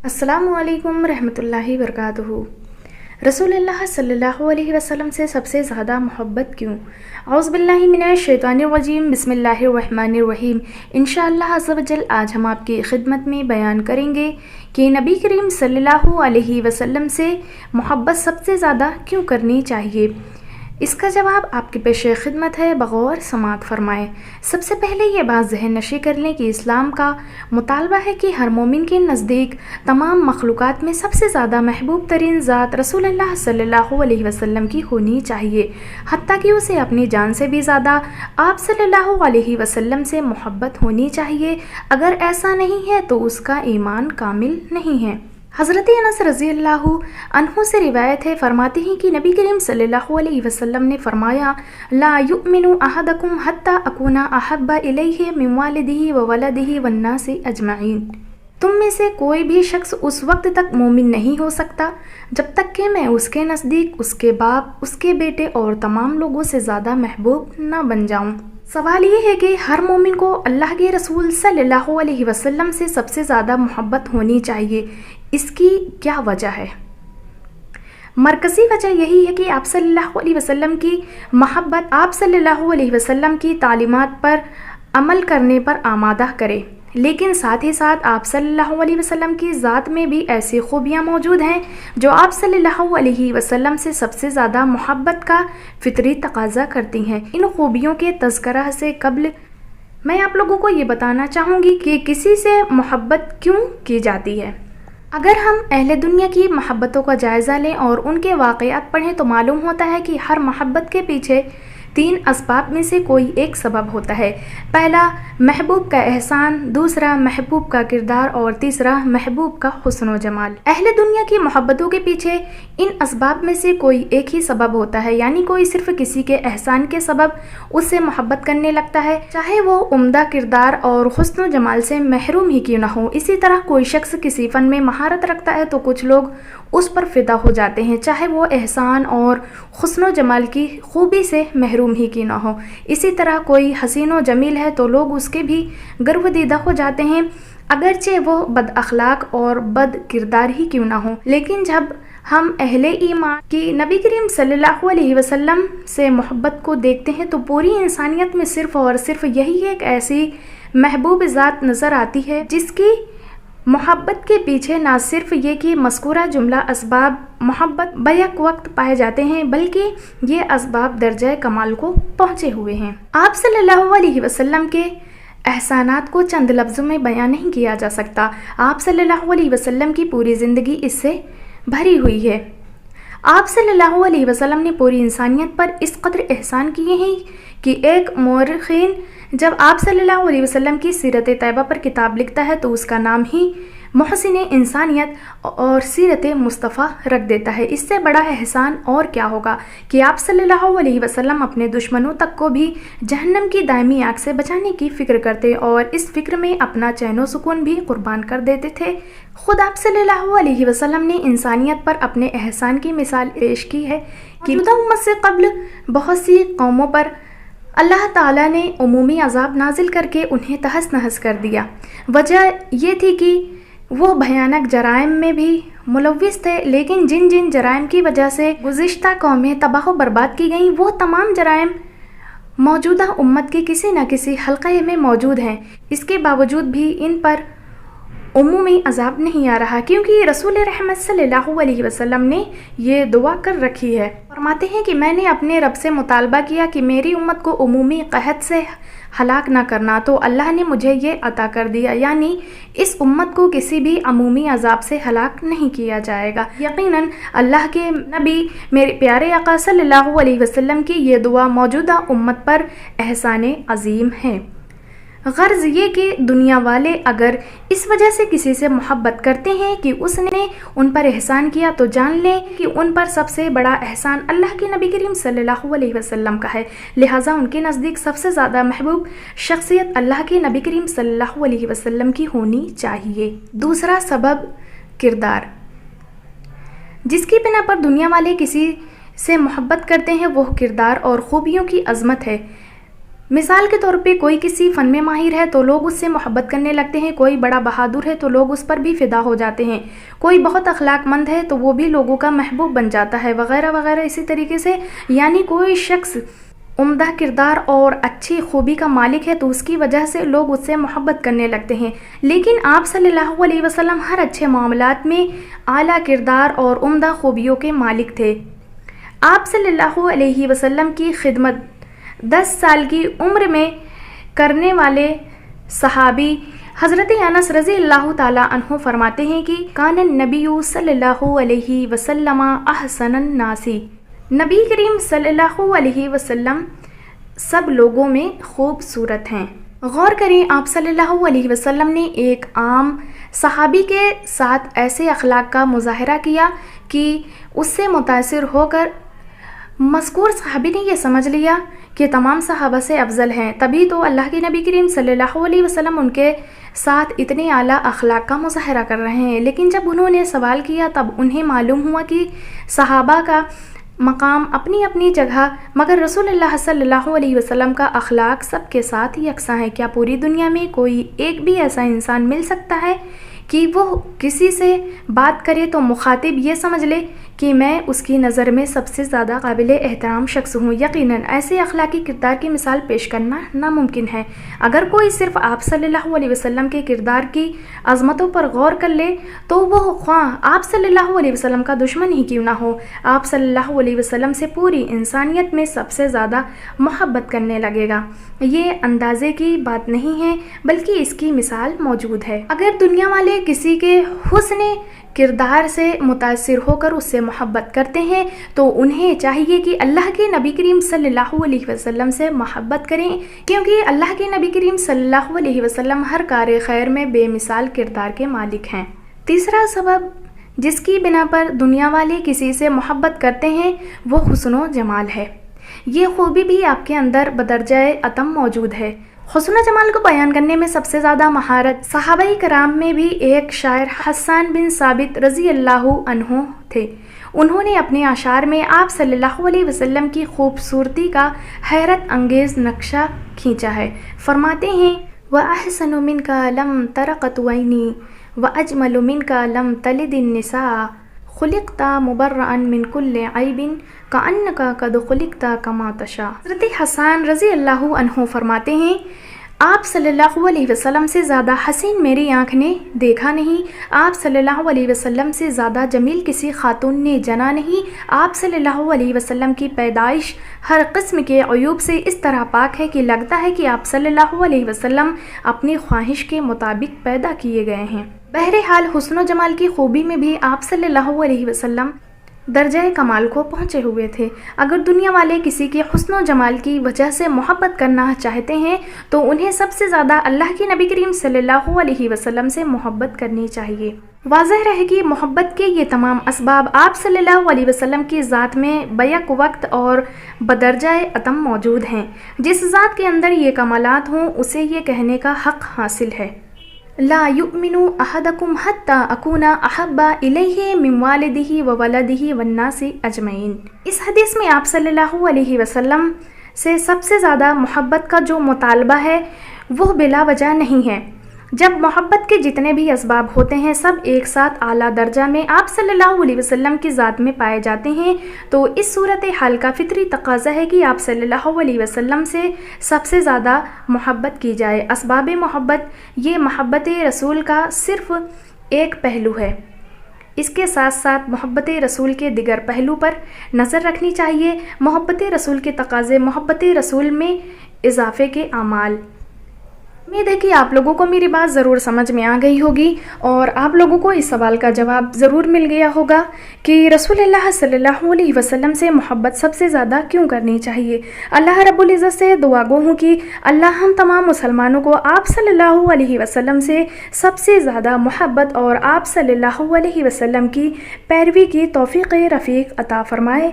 अस्सलामु अलैकुम रहमतुल्लाहि वबरकातुहू। रसूलुल्लाह सल्लल्लाहु अलैहि वसल्लम से सबसे ज़्यादा मोहब्बत क्यों? औज़ु बिल्लाहि मिनश शैतानिर रजीम, बिस्मिल्लाहिर रहमानिर रहीम। इंशाअल्लाह अज़्ज़ा वजल आज हम आपकी खिदमत में बयान करेंगे कि नबी करीम सल्लल्लाहु अलैहि वसल्लम से मोहब्बत सबसे ज़्यादा क्यों करनी चाहिए। इसका जवाब आपके पेशे खिदमत है, बगौर समात फरमाएँ। सबसे पहले ये बात ज़हन नशी कर लें कि इस्लाम का मुतालबा है कि हर मोमिन के नज़दीक तमाम मखलूक़ात में सबसे ज़्यादा महबूब तरीन ज़ात रसूलुल्लाह सल्लल्लाहु अलैहि वसल्लम की होनी चाहिए, हत्ता कि उसे अपनी जान से भी ज़्यादा आप सल्लल्लाहु अलैहि वसल्लम से मोहब्बत होनी चाहिए। अगर ऐसा नहीं है तो उसका ईमान कामिल नहीं है। हज़रत अनस रज़ी अल्लाहु अन्हु से रिवायत है, फरमाते हैं कि नबी करीम सल्लल्लाहु अलैहि वसल्लम ने फरमाया, ला युमिनु अहदकुम हत्ता अकूना अहब्बा इलैहि मिन वालिदिही व वलदिही वन्नासी अजमईन। तुम में से कोई भी शख्स उस वक्त तक मोमिन नहीं हो सकता जब तक कि मैं उसके नज़दीक, उसके बाप, उसके बेटे और तमाम लोगों से ज़्यादा महबूब न बन जाऊँ। सवाल ये है कि हर मोमिन को अल्लाह के रसूल सल्लल्लाहु अलैहि वसल्लम से सबसे ज़्यादा मोहब्बत होनी चाहिए। इसकी क्या वजह है? मरकज़ी वजह यही है कि आप सल्लल्लाहु अलैहि वसल्लम की मोहब्बत आप सल्लल्लाहु अलैहि वसल्लम की तालीमात पर अमल करने पर आमादा करे, लेकिन साथ ही साथ आप सल्लल्लाहु अलैहि वसल्लम की ज़ात में भी ऐसी खूबियाँ मौजूद हैं जो आप सल्लल्लाहु अलैहि वसल्लम से सबसे ज़्यादा मोहब्बत का फितरी तकाज़ा करती हैं। इन खूबियों के तज़किरा से कबल मैं आप लोगों को ये बताना चाहूँगी कि किसी से मोहब्बत क्यों की जाती है। अगर हम अहले दुनिया की मोहब्बतों का जायज़ा लें और उनके वाक़यात पढ़ें तो मालूम होता है कि हर मोहब्बत के पीछे 3 असबाब में से कोई एक सबब होता है। पहला महबूब का एहसान, दूसरा महबूब का किरदार और तीसरा महबूब का हुस्न व जमाल। अहले दुनिया की मोहब्बतों के पीछे इन असबाब में से कोई एक ही सबब होता है, यानी कोई सिर्फ किसी के एहसान के सबब उससे मोहब्बत करने लगता है, चाहे वो उम्दा किरदार और हुस्न व जमाल से महरूम ही क्यों न हो। इसी तरह कोई शख्स किसी फ़न में महारत रखता है तो कुछ लोग उस पर फ़िदा हो जाते हैं, चाहे वो एहसान और हुस्न व जमाल की खूबी से महरूम ही क्यों न हो। इसी तरह कोई हसीन व जमील है तो लोग उसके भी गर्वदीदा हो जाते हैं, अगरचे वो बद अखलाक और बद किरदार ही क्यों ना हो। लेकिन जब हम अहले ईमान की नबी करीम सल्लल्लाहु अलैहि वसल्लम से मोहब्बत को देखते हैं तो पूरी इंसानियत में सिर्फ़ और सिर्फ यही एक ऐसी महबूब ज़ात नज़र आती है जिसकी मोहब्बत के पीछे ना सिर्फ ये कि मज़कूरा जुमला असबाब मोहब्बत बैक वक्त पाए जाते हैं, बल्कि ये असबाब दर्जा कमाल को पहुँचे हुए हैं। आप सल्लल्लाहु अलैहि वसल्लम के एहसानात को चंद लफ्ज़ों में बयान नहीं किया जा सकता। आप सल्लल्लाहु अलैहि वसल्लम की पूरी ज़िंदगी इससे भरी हुई है। आप सल्लल्लाहु अलैहि वसल्लम ने पूरी इंसानियत पर इस कदर एहसान किए हैं कि एक मौरख़ीन जब आप सल्लल्लाहु अलैहि वसल्लम की सीरत तैयबा पर किताब लिखता है तो उसका नाम ही मोहसिन इंसानियत और सीरत मुस्तफ़ा रख देता है। इससे बड़ा एहसान और क्या होगा कि आप सल्लल्लाहु अलैहि वसल्लम अपने दुश्मनों तक को भी जहन्नम की दायमी आग से बचाने की फ़िक्र करते और इस फ़िक्र में अपना चैन व सुकून भी कुर्बान कर देते थे। ख़ुद आप सल्लल्लाहु अलैहि वसल्लम ने इंसानियत पर अपने एहसान की मिसाल पेश की है कि मौजूदा उम्मत से कबल बहुत सी कौमों पर अल्लाह ताला ने उमूमी अज़ाब नाजिल करके उन्हें तहस नहस कर दिया। वजह ये थी कि वो भयानक जराइम में भी मुलव्विस थे, लेकिन जिन जिन जराइम की वजह से गुज़िश्ता कौमें तबाह बर्बाद की गईं वो तमाम जराइम मौजूदा उम्मत के किसी न किसी हल्क़े में मौजूद हैं। इसके बावजूद भी इन पर उमूमी अज़ाब नहीं आ रहा, क्योंकि रसूल रहमत सल्लल्लाहु अलैहि वसल्लम ने ये दुआ कर रखी है। फरमाते हैं कि मैंने अपने रब से मुतालबा किया कि मेरी उम्मत को उमूमी कहत से हलाक ना करना, तो अल्लाह ने मुझे ये अता कर दिया, यानी इस उम्मत को किसी भी अमूमी अज़ाब से हलाक नहीं किया जाएगा। यकीनन अल्लाह के नबी मेरे प्यारे आका सल्लल्लाहु अलैहि वसल्लम की ये दुआ मौजूदा उम्मत पर एहसान अज़ीम है। गर्ज ये कि दुनिया वाले अगर इस वजह से किसी से मोहब्बत करते हैं कि उसने उन पर एहसान किया, तो जान लें कि उन पर सबसे बड़ा एहसान अल्लाह के नबी करीम सल्लल्लाहु अलैहि वसल्लम का है। लिहाजा उनके नज़दीक सबसे ज़्यादा महबूब शख्सियत अल्लाह के नबी करीम सल्लल्लाहु अलैहि वसल्लम की होनी चाहिए। दूसरा सबब किरदार, जिसकी बिना पर दुनिया वाले किसी से मोहब्बत करते हैं वो किरदार और ख़ूबियों की अज़मत है। مثال کے طور پہ کوئی کسی فن میں ماہر ہے تو لوگ اس سے محبت کرنے لگتے ہیں، کوئی بڑا بہادر ہے تو لوگ اس پر بھی فدا ہو جاتے ہیں، کوئی بہت اخلاق مند ہے تو وہ بھی لوگوں کا محبوب بن جاتا ہے، وغیرہ وغیرہ اسی طریقے سے۔ یعنی کوئی شخص عمدہ کردار اور اچھی خوبی کا مالک ہے تو اس کی وجہ سے لوگ اس سے محبت کرنے لگتے ہیں۔ لیکن آپ صلی اللہ علیہ وسلم ہر اچھے معاملات میں اعلیٰ کردار اور عمدہ خوبیوں کے مالک تھے۔ آپ صلی اللہ علیہ وسلم کی خدمت 10 سال کی عمر میں کرنے والے صحابی حضرت انس رضی اللہ تعالیٰ عنہ فرماتے ہیں کہ کان النبی صلی اللہ علیہ وسلم احسن الناس، نبی کریم صلی اللہ علیہ وسلم سب لوگوں میں خوبصورت ہیں۔ غور کریں، آپ صلی اللہ علیہ وسلم نے ایک عام صحابی کے ساتھ ایسے اخلاق کا مظاہرہ کیا کہ اس سے متاثر ہو کر مذکور صحابی نے یہ سمجھ لیا کہ تمام صحابہ سے افضل ہیں، تبھی تو اللہ کے نبی کریم صلی اللہ علیہ وسلم ان کے ساتھ اتنے اعلیٰ اخلاق کا مظاہرہ کر رہے ہیں۔ لیکن جب انہوں نے سوال کیا تب انہیں معلوم ہوا کہ صحابہ کا مقام اپنی اپنی جگہ، مگر رسول اللہ صلی اللہ علیہ وسلم کا اخلاق سب کے ساتھ یکساں ہے۔ کیا پوری دنیا میں کوئی ایک بھی ایسا انسان مل سکتا ہے کہ وہ کسی سے بات کرے تو مخاطب یہ سمجھ لے کہ میں اس کی نظر میں سب سے زیادہ قابل احترام شخص ہوں؟ یقیناً ایسے اخلاقی کردار کی مثال پیش کرنا ناممکن ہے۔ اگر کوئی صرف آپ صلی اللہ علیہ وسلم کے کردار کی عظمتوں پر غور کر لے تو وہ خواہ آپ صلی اللہ علیہ وسلم کا دشمن ہی کیوں نہ ہو، آپ صلی اللہ علیہ وسلم سے پوری انسانیت میں سب سے زیادہ محبت کرنے لگے گا۔ یہ اندازے کی بات نہیں ہے بلکہ اس کی مثال موجود ہے۔ اگر دنیا والے کسی کے حسن کردار سے متاثر ہو کر اس سے محبت کرتے ہیں تو انہیں چاہیے کہ اللہ کے نبی کریم صلی اللہ علیہ وسلم سے محبت کریں، کیونکہ اللہ کے نبی کریم صلی اللہ علیہ وسلم ہر کار خیر میں بے مثال کردار کے مالک ہیں۔ تیسرا سبب جس کی بنا پر دنیا والے کسی سے محبت کرتے ہیں وہ حسن و جمال ہے۔ یہ خوبی بھی آپ کے اندر بدرجہ اتم موجود ہے۔ حسن و جمال کو بیان کرنے میں سب سے زیادہ مہارت صحابہ کرام میں بھی ایک شاعر حسان بن ثابت رضی اللہ عنہ تھے۔ انہوں نے اپنے اشعار میں آپ صلی اللہ علیہ وسلم کی خوبصورتی کا حیرت انگیز نقشہ کھینچا ہے۔ فرماتے ہیں وَأَحْسَنُ مِنْكَ لَمْ تَرَقَتْ عَيْنِي وَأَجْمَلُ مِنْكَ لَمْ تَلِدِ النِّسَاءُ خُلِقْتَ مُبَرَّأً مِنْ كُلِّ عَيْبٍ كَأَنَّكَ قَدْ خُلِقْتَ كَمَا تَشَاءُ۔ حضرت حسان رضی اللہ عنہ فرماتے ہیں آپ صلی اللہ علیہ وسلم سے زیادہ حسین میری آنکھ نے دیکھا نہیں، آپ صلی اللہ علیہ وسلم سے زیادہ جمیل کسی خاتون نے جنا نہیں، آپ صلی اللہ علیہ وسلم کی پیدائش ہر قسم کے عیوب سے اس طرح پاک ہے کہ لگتا ہے کہ آپ صلی اللہ علیہ وسلم اپنی خواہش کے مطابق پیدا کیے گئے ہیں۔ بہرحال حسن و جمال کی خوبی میں بھی آپ صلی اللہ علیہ وسلم درجہ کمال کو پہنچے ہوئے تھے۔ اگر دنیا والے کسی کے حسن و جمال کی وجہ سے محبت کرنا چاہتے ہیں تو انہیں سب سے زیادہ اللہ کے نبی کریم صلی اللہ علیہ وسلم سے محبت کرنی چاہیے۔ واضح رہے کہ محبت کے یہ تمام اسباب آپ صلی اللہ علیہ وسلم کی ذات میں بیک وقت اور بدرجہ اتم موجود ہیں۔ جس ذات کے اندر یہ کمالات ہوں اسے یہ کہنے کا حق حاصل ہے لا یؤمن احدکم حتی اکون احب الیہ من والدہ وولدہ والناس اجمعین۔ اس حدیث میں آپ صلی اللہ علیہ وسلم سے سب سے زیادہ محبت کا جو مطالبہ ہے وہ بلا وجہ نہیں ہے۔ جب محبت کے جتنے بھی اسباب ہوتے ہیں سب ایک ساتھ اعلیٰ درجہ میں آپ صلی اللہ علیہ وسلم کی ذات میں پائے جاتے ہیں تو اس صورتحال کا فطری تقاضا ہے کہ آپ صلی اللہ علیہ وسلم سے سب سے زیادہ محبت کی جائے۔ اسباب محبت یہ محبت رسول کا صرف ایک پہلو ہے، اس کے ساتھ ساتھ محبت رسول کے دیگر پہلو پر نظر رکھنی چاہیے۔ محبت رسول کے تقاضے، محبت رسول میں اضافے کے اعمال۔ امید ہے کہ آپ لوگوں کو میری بات ضرور سمجھ میں آ گئی ہوگی اور آپ لوگوں کو اس سوال کا جواب ضرور مل گیا ہوگا کہ رسول اللہ صلی اللہ علیہ وسلم سے محبت سب سے زیادہ کیوں کرنی چاہیے۔ اللہ رب العزت سے دعا گو ہوں کہ اللہ ہم تمام مسلمانوں کو آپ صلی اللہ علیہ وسلم سے سب سے زیادہ محبت اور آپ صلی اللہ علیہ وسلم کی پیروی کی توفیق رفیق عطا فرمائے۔